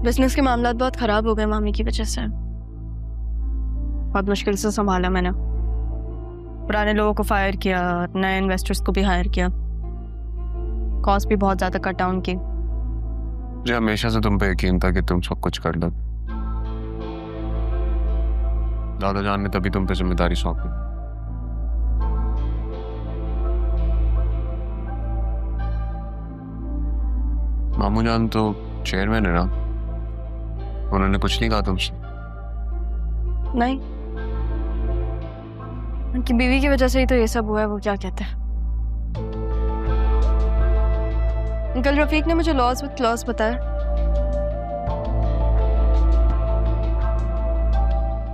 Business के मामला बहुत खराब हो गए मामी की वजह से। बहुत मुश्किल से संभाला मैंने। पुराने लोगों को फायर किया, नए इन्वेस्टर्स को भी हायर किया, कॉस्ट भी बहुत ज्यादा कट डाउन की। मुझे हमेशा से तुम पे यकीन था कि तुम सब कुछ कर लो। दादा जान ने तभी तुम पे जिम्मेदारी सौंपी। मामू जान तो चेयरमैन है ना, उन्होंने कुछ नहीं कहा तुमसे? नहीं, उनकी बीवी की वजह से ही तो ये सब हुआ है। वो क्या कहते हैं, अंकल रफीक ने मुझे लॉस विद क्लॉज बताया।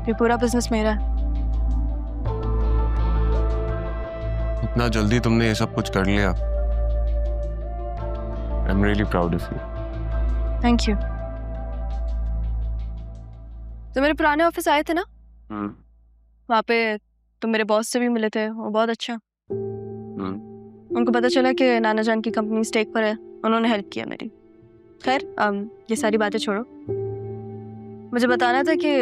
ये पूरा बिजनेस मेरा है। इतना जल्दी तुमने ये सब कुछ कर लिया। I am really proud of you. Thank you. तो मेरे पुराने ऑफिस आए थे ना, वहाँ पे तुम मेरे बॉस से भी मिले थे। वो बहुत अच्छा। उनको पता चला कि नाना जान की कंपनी स्टेक पर है, उन्होंने हेल्प किया मेरी। खैर ये सारी बातें छोड़ो, मुझे बताना था कि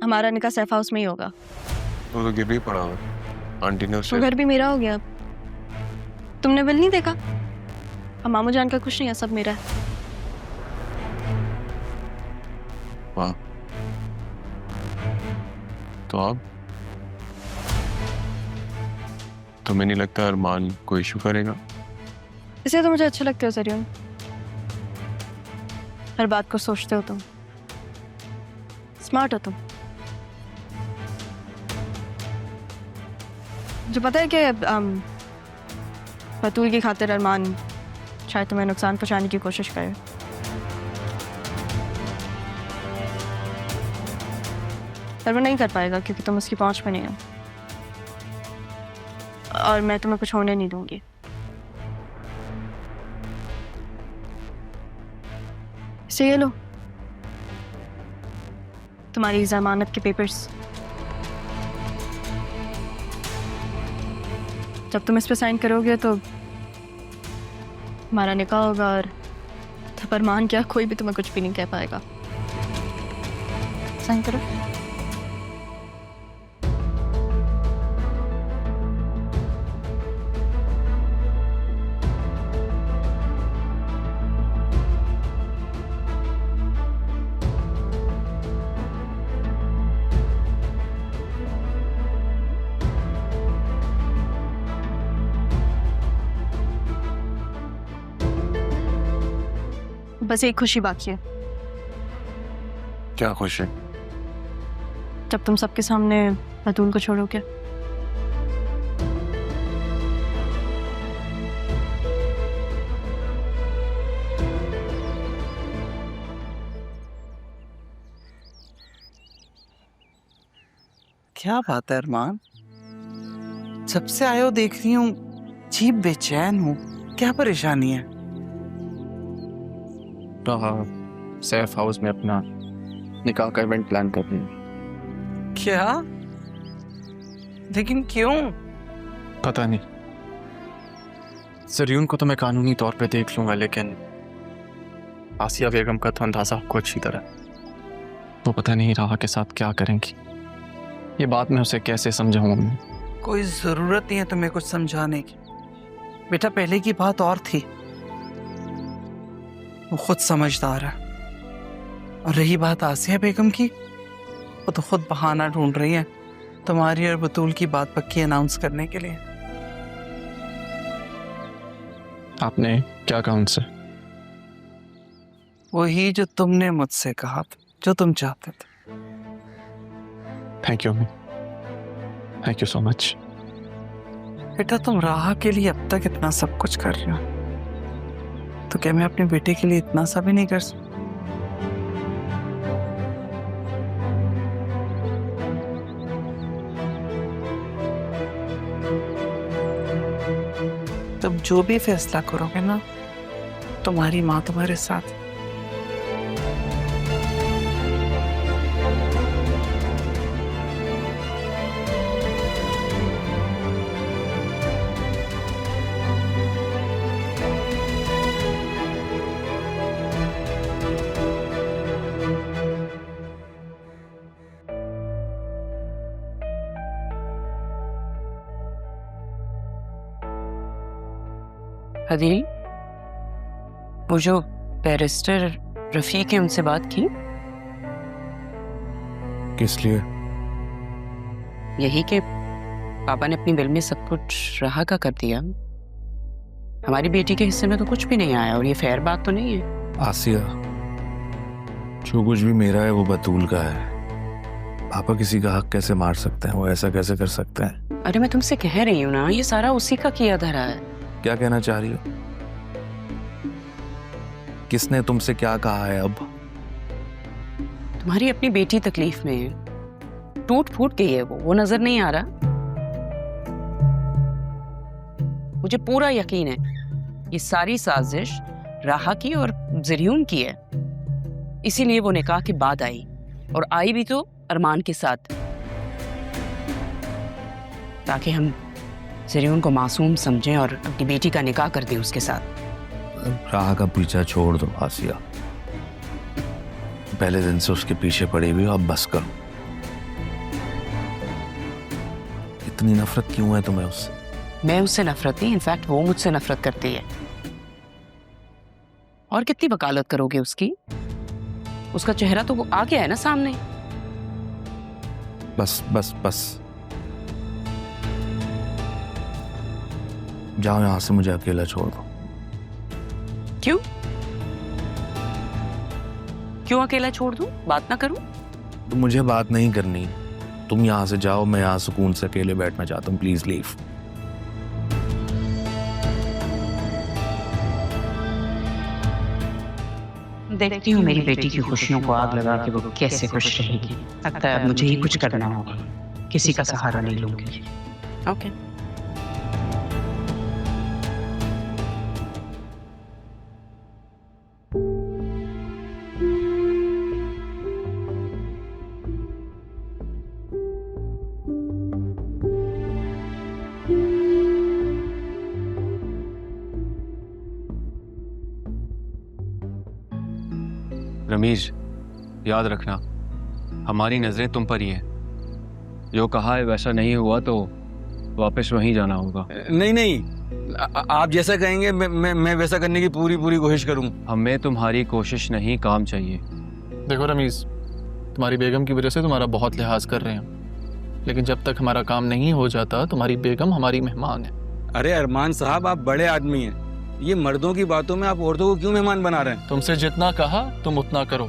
हमारा निकाह सैफ हाउस में ही होगा। वो तो गिर भी पड़ा हुआ, आंटी ने वो घर भी मेरा हो गया। तुमने बिल नहीं देखा? अब मामू जान का कुछ नहीं है, सब मेरा है। वाह, तो अब तुम्हें नहीं लगता अरमान कोई इशू करेगा? इसलिए तो मुझे अच्छा लगता है जरियन, हर बात को सोचते हो तुम, स्मार्ट हो तुम। मुझे पता है कि बतूल की खातिर अरमान शायद तुम्हें नुकसान पहुंचाने की कोशिश करे, पर वो नहीं कर पाएगा क्योंकि तुम उसकी पहुंच में नहीं हो, और मैं तुम्हें कुछ होने नहीं दूंगी। इसे ये लो, तुम्हारी जमानत के पेपर्स। जब तुम इस पे साइन करोगे तो हमारा निकाह होगा, और तब अरमान क्या, कोई भी तुम्हें कुछ भी नहीं कह पाएगा। साइन करो। बस एक खुशी बाकी है। क्या खुश है? जब तुम सबके सामने बतूल को छोड़ोगे। क्या बात है अरमान, जब से आए हो देख रही हूँ अजीब बेचैन हूँ, क्या परेशानी है? सैफ हाउस में अपना निकाह का इवेंट प्लान कर रही हूँ। क्या? लेकिन क्यों? पता नहीं, जरियून को तो मैं कानूनी तौर पे देख लूंगा, लेकिन आसिया बेगम का तो अंदाजा आपको अच्छी तरह। वो पता नहीं राहा के साथ क्या करेंगी। ये बात मैं उसे कैसे समझाऊं? मम्मी, कोई जरूरत नहीं है तुम्हें कुछ समझाने की। बेटा, पहले की बात और थी, वो खुद समझदार है। और रही बात आसिया बेगम की, वो तो खुद बहाना ढूंढ रही है तुम्हारी और बतूल की बात पक्की अनाउंस करने के लिए। आपने क्या कहा उनसे? वही जो तुमने मुझसे कहा था, जो तुम चाहते थे। Thank you mummy, thank you so much. बेटा, तुम राह के लिए अब तक इतना सब कुछ कर रहे हो, तो क्या मैं अपने बेटे के लिए इतना सा भी नहीं कर सकता? तब जो भी फैसला करोगे ना, तुम्हारी माँ तुम्हारे साथ। हदील, वो जो बैरिस्टर रफीक है उनसे बात की? किस लिए? यही कि पापा ने अपनी बिल में सब कुछ राहा का कर दिया। हमारी बेटी के हिस्से में तो कुछ भी नहीं आया और ये फेयर बात तो नहीं है। आसिया, जो कुछ भी मेरा है वो बतूल का है। पापा किसी का हक कैसे मार सकते हैं? वो ऐसा कैसे कर सकते हैं? अरे मैं तुमसे कह रही हूँ ना, ये सारा उसी का किया धरा है। क्या कहना चाह रही हो? किसने तुमसे क्या कहा है? अब तुम्हारी अपनी बेटी तकलीफ में है, टूट फूट गई है, वो नजर नहीं आ रहा? मुझे पूरा यकीन है ये सारी साजिश राहा की और ज़रियून की है। इसीलिए वो निकाह के बाद आई, और आई भी तो अरमान के साथ, ताकि हम ज़रियून को मासूम समझें और अपनी बेटी का निकाह कर दें उसके साथ। राह का पीछा छोड़ दो आसिया। पहले दिन से उसके पीछे पड़ी हुई हो, अब बस करो। इतनी नफरत क्यों है तुम्हें उससे? मैं उससे नफरत नहीं, इनफैक्ट वो मुझसे नफरत करती है। और कितनी वकालत करोगे उसकी? उसका चेहरा तो वो आ गया है ना सामने। बस बस बस, जाओ यहां से, मुझे अकेला छोड़ दो। क्यों क्यों अकेला छोड़ दूं? बात ना करूं? तो मुझे बात नहीं करनी, तुम यहां से जाओ। मैं यहां सुकून से अकेले बैठना चाहता हूँ। Please leave. देखती हूँ मेरी बेटी की खुशियों को आग लगा के वो कैसे खुश रहेगी। लगता है अब मुझे ही कुछ करना होगा, किसी का सहारा नहीं लूंगी। ओके। रमीज, याद रखना हमारी नजरें तुम पर ही हैं। जो कहा है वैसा नहीं हुआ तो वापस वहीं जाना होगा। नहीं नहीं, आप जैसा कहेंगे मैं वैसा करने की पूरी कोशिश करूंगा। हमें तुम्हारी कोशिश नहीं, काम चाहिए। देखो रमीज, तुम्हारी बेगम की वजह से तुम्हारा बहुत लिहाज कर रहे हैं, लेकिन जब तक हमारा काम नहीं हो जाता तुम्हारी बेगम हमारी मेहमान है। अरे अरमान साहब, आप बड़े आदमी हैं, ये मर्दों की बातों में आप औरतों को क्यों मेहमान बना रहे हैं? तुमसे जितना कहा तुम उतना करो।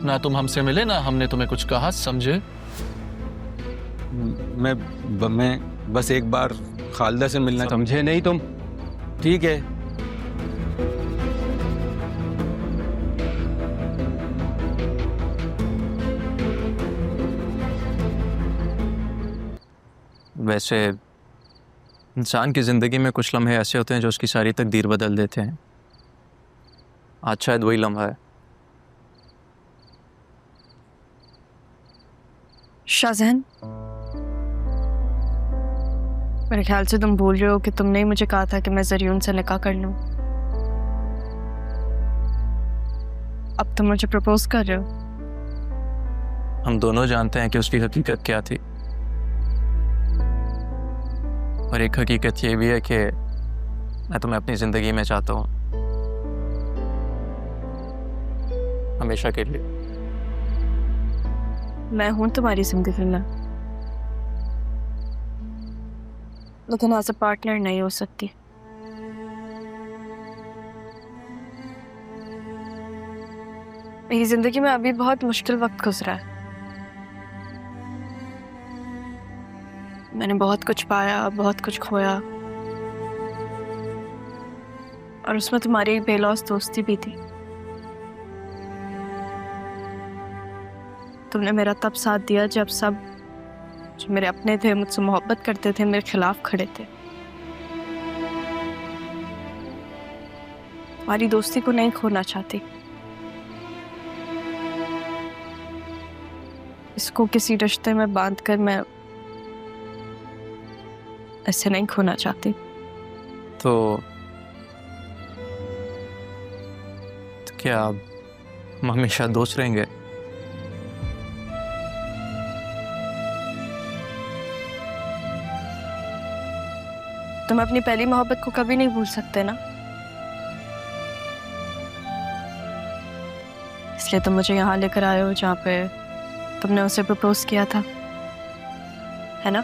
ना तुम हमसे मिले ना हमने तुम्हें कुछ कहा, समझे? मैं बस एक बार खालिदा से मिलना। समझे नहीं तुम? ठीक है। वैसे इंसान की ज़िंदगी में कुछ लम्हे ऐसे होते हैं जो उसकी सारी तकदीर बदल देते हैं। आज शायद वही लम्हा है। शाहजहान, मेरे ख्याल से तुम भूल रहे हो कि तुमने ही मुझे कहा था कि मैं ज़रियून से निकाह कर लूं। अब तुम मुझे प्रपोज कर रहे हो। हम दोनों जानते हैं कि उसकी हकीकत क्या थी, और एक हकीकत ये भी है कि मैं तुम्हें अपनी ज़िंदगी में चाहता हूँ, हमेशा के लिए। मैं हूं तुम्हारी जिंदगी में, लेकिन एज अ पार्टनर नहीं हो सकती। मेरी जिंदगी में अभी बहुत मुश्किल वक्त गुजरा है। मैंने बहुत कुछ पाया, बहुत कुछ खोया, और उसमें तुम्हारी एक बेलौस दोस्ती भी थी। तुमने मेरा तब साथ दिया जब सब जो मेरे अपने थे, मुझसे मोहब्बत करते थे, मेरे खिलाफ खड़े थे। तुम्हारी दोस्ती को नहीं खोना चाहती, इसको किसी रिश्ते में बांधकर मैं ऐसे नहीं खोना चाहती। तो क्या हम हमेशा दोस्त रहेंगे? तुम अपनी पहली मोहब्बत को कभी नहीं भूल सकते ना, इसलिए तुम मुझे यहाँ लेकर आए हो जहाँ पे तुमने उसे प्रपोज किया था, है ना?